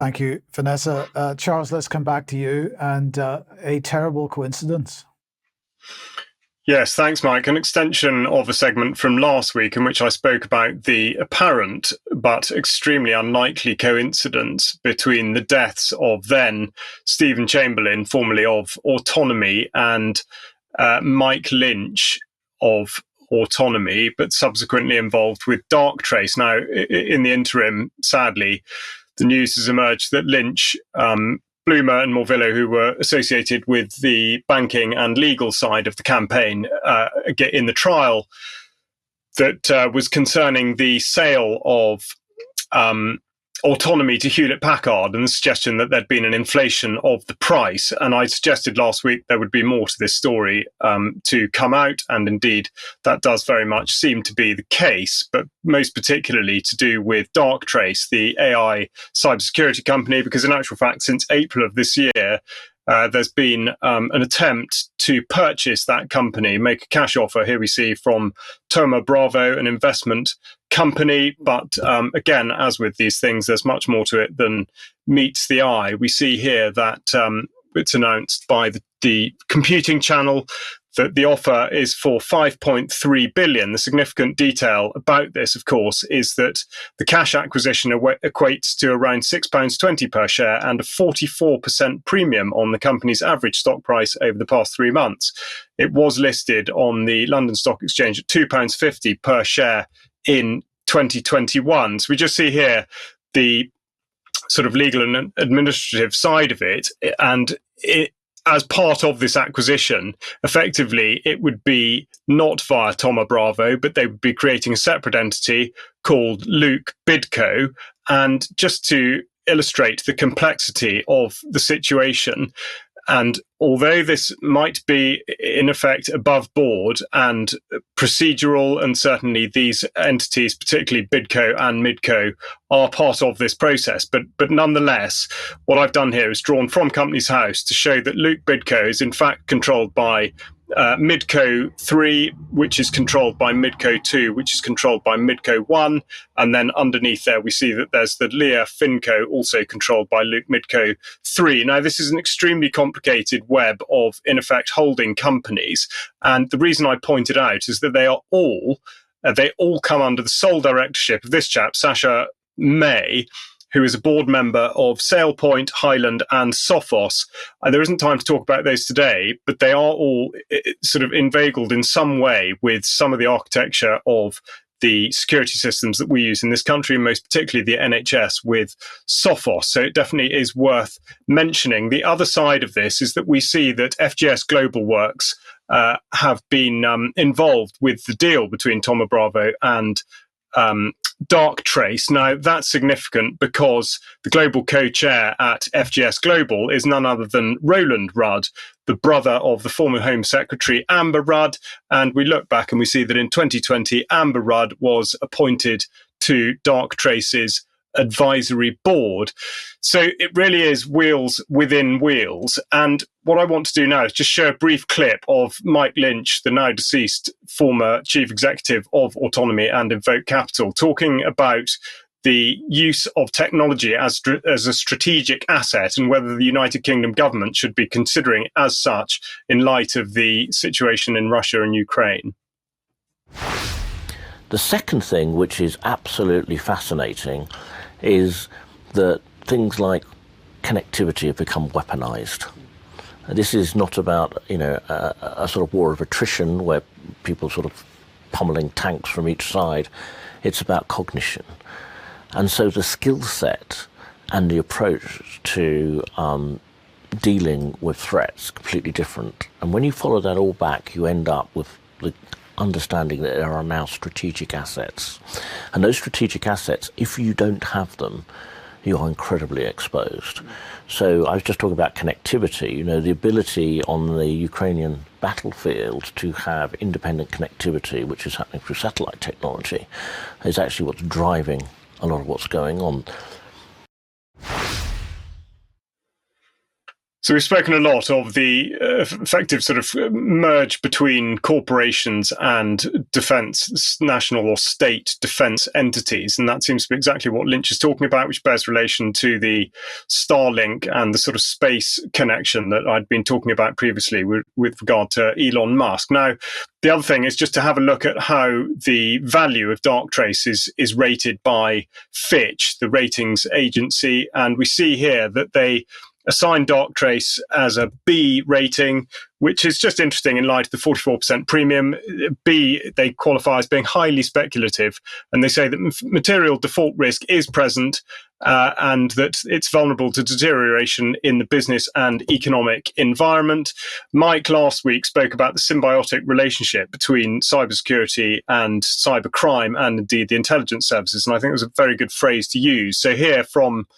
Thank you, Vanessa. Charles, let's come back to you. And a terrible coincidence. Yes, thanks, Mike. An extension of a segment from last week in which I spoke about the apparent but extremely unlikely coincidence between the deaths of then Stephen Chamberlain, formerly of Autonomy, and Mike Lynch of Autonomy, but subsequently involved with Darktrace. Now, in the interim, sadly, the news has emerged that Lynch, Bloomer and Morvillo, who were associated with the banking and legal side of the campaign in the trial that was concerning the sale of Autonomy to Hewlett-Packard and the suggestion that there'd been an inflation of the price. And I suggested last week there would be more to this story to come out. And indeed, that does very much seem to be the case, but most particularly to do with Darktrace, the AI cybersecurity company, because in actual fact, since April of this year, there's been an attempt to purchase that company, make a cash offer. Here we see from Thoma Bravo, an investment company. But again, as with these things, there's much more to it than meets the eye. We see here that it's announced by the computing channel that the offer is for 5.3 billion. The significant detail about this, of course, is that the cash acquisition equates to around £6.20 per share and a 44% premium on the company's average stock price over the past 3 months. It was listed on the London Stock Exchange at £2.50 per share in 2021. So we just see here the sort of legal and administrative side of it, and as part of this acquisition, effectively, it would be not via Thoma Bravo, but they would be creating a separate entity called Luke Bidco. And just to illustrate the complexity of the situation, and although this might be, in effect, above board and procedural, and certainly these entities, particularly Bidco and Midco, are part of this process, but nonetheless, what I've done here is drawn from Companies House to show that Luke Bidco is in fact controlled by Midco 3, which is controlled by Midco 2, which is controlled by Midco 1. And then underneath there, we see that there's the Leia Finco, also controlled by Luke Midco 3. Now, this is an extremely complicated web of, in effect, holding companies. And the reason I pointed out is that they all come under the sole directorship of this chap, Sasha May, who is a board member of SailPoint, Highland and Sophos. There isn't time to talk about those today, but they are all sort of inveigled in some way with some of the architecture of the security systems that we use in this country, and most particularly the NHS with Sophos. So it definitely is worth mentioning. The other side of this is that we see that FGS Global Works have been involved with the deal between Thoma Bravo and Darktrace. Now, that's significant because the global co-chair at FGS Global is none other than Roland Rudd, the brother of the former Home Secretary Amber Rudd. And we look back and we see that in 2020, Amber Rudd was appointed to Darktrace's advisory board. So it really is wheels within wheels. And what I want to do now is just show a brief clip of Mike Lynch, the now deceased former chief executive of Autonomy and Invoke Capital, talking about the use of technology as a strategic asset and whether the United Kingdom government should be considering as such in light of the situation in Russia and Ukraine. The second thing, which is absolutely fascinating, is that things like connectivity have become weaponized. This is not about, a sort of war of attrition where people sort of pummeling tanks from each side. It's about cognition. And so the skill set and the approach to dealing with threats completely different. And when you follow that all back, you end up with the understanding that there are now strategic assets. And those strategic assets, if you don't have them, you are incredibly exposed. So I was just talking about connectivity, the ability on the Ukrainian battlefield to have independent connectivity, which is happening through satellite technology, is actually what's driving a lot of what's going on. So we've spoken a lot of the effective sort of merge between corporations and defence, national or state defence entities. And that seems to be exactly what Lynch is talking about, which bears relation to the Starlink and the sort of space connection that I'd been talking about previously with regard to Elon Musk. Now, the other thing is just to have a look at how the value of Darktrace is rated by Fitch, the ratings agency. And we see here that they assign Darktrace as a B rating, which is just interesting in light of the 44% premium. B, they qualify as being highly speculative, and they say that material default risk is present and that it's vulnerable to deterioration in the business and economic environment. Mike last week spoke about the symbiotic relationship between cybersecurity and cybercrime and indeed the intelligence services, and I think it was a very good phrase to use. So here from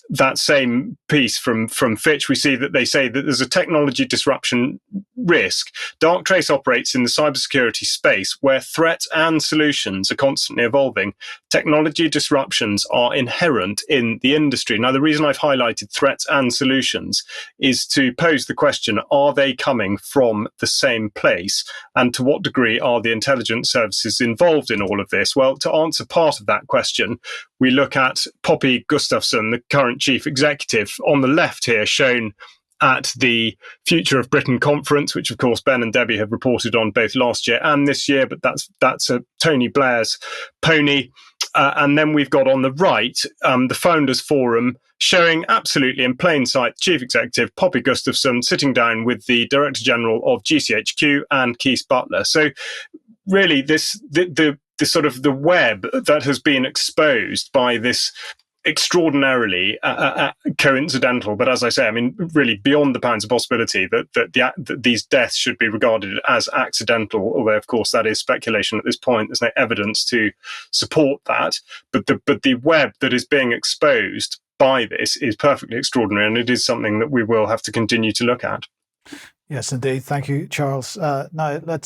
that same piece from Fitch, we see that they say that there's a technology disruption risk. Darktrace operates in the cybersecurity space where threats and solutions are constantly evolving. Technology disruptions are inherent in the industry. Now, the reason I've highlighted threats and solutions is to pose the question, are they coming from the same place? And to what degree are the intelligence services involved in all of this? Well, to answer part of that question, we look at Poppy Gustafsson, the current chief executive, on the left here, shown at the Future of Britain conference, which of course Ben and Debbie have reported on both last year and this year, but that's Tony Blair's pony. And then we've got on the right the Founders Forum, showing absolutely in plain sight Chief Executive Poppy Gustafsson sitting down with the Director General of GCHQ, Anne Keast-Butler. So really, the sort of the web that has been exposed by this extraordinarily coincidental, but as I say, I mean, really beyond the bounds of possibility that these deaths should be regarded as accidental, although of course that is speculation at this point. There's no evidence to support that, but the web that is being exposed by this is perfectly extraordinary, and it is something that we will have to continue to look at. Yes, indeed. Thank you, Charles. Now let's